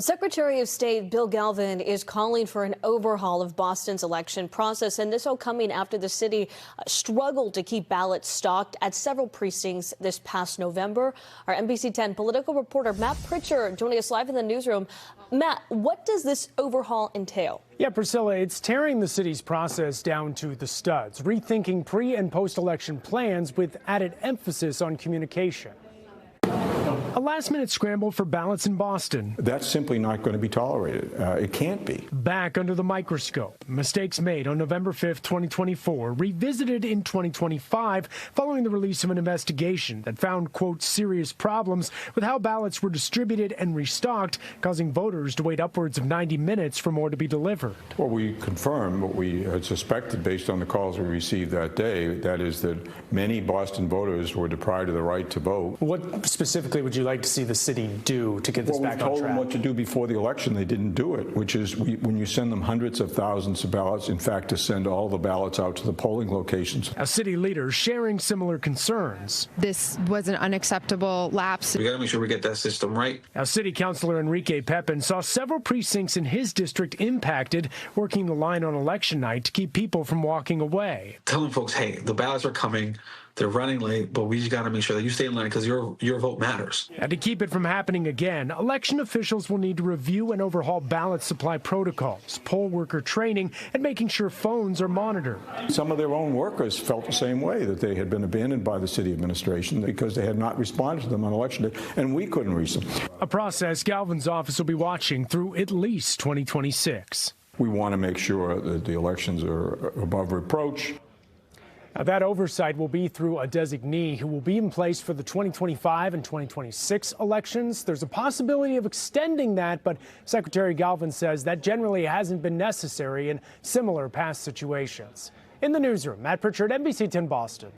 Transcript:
Secretary of State Bill Galvin is calling for an overhaul of Boston's election process, and this all coming after the city struggled to keep ballots stocked at several precincts this past November. Our NBC 10 political reporter Matt Pritchard joining us live in the newsroom. Matt, what does this overhaul entail? Yeah, Priscilla, it's tearing the city's process down to the studs, rethinking pre- and post-election plans with added emphasis on communication. A last-minute scramble for ballots in Boston. That's simply not going to be tolerated. It can't be. Back under the microscope. Mistakes made on November 5th, 2024, revisited in 2025 following the release of an investigation that found, quote, serious problems with how ballots were distributed and restocked, causing voters to wait upwards of 90 minutes for more to be delivered. Well, we confirmed what we had suspected based on the calls we received that day. That is that many Boston voters were deprived of the right to vote. What specifically would you like to see the city do to get this back on track? Well, we told them what to do before the election. They didn't do it, which is when you send them hundreds of thousands of ballots, in fact, to send all the ballots out to the polling locations. A city leader sharing similar concerns. This was an unacceptable lapse. We got to make sure we get that system right. Now, City Councilor Enrique Pepin saw several precincts in his district impacted, working the line on election night to keep people from walking away. Telling folks, hey, the ballots are coming. They're running late, but we just got to make sure that you stay in line because your vote matters. And to keep it from happening again, election officials will need to review and overhaul ballot supply protocols, poll worker training, and making sure phones are monitored. Some of their own workers felt the same way, that they had been abandoned by the city administration because they had not responded to them on election day, and we couldn't reach them. A process Galvin's office will be watching through at least 2026. We want to make sure that the elections are above reproach. Now, that oversight will be through a designee who will be in place for the 2025 and 2026 elections. There's a possibility of extending that, but Secretary Galvin says that generally hasn't been necessary in similar past situations. In the newsroom, Matt Pritchard, NBC 10 Boston.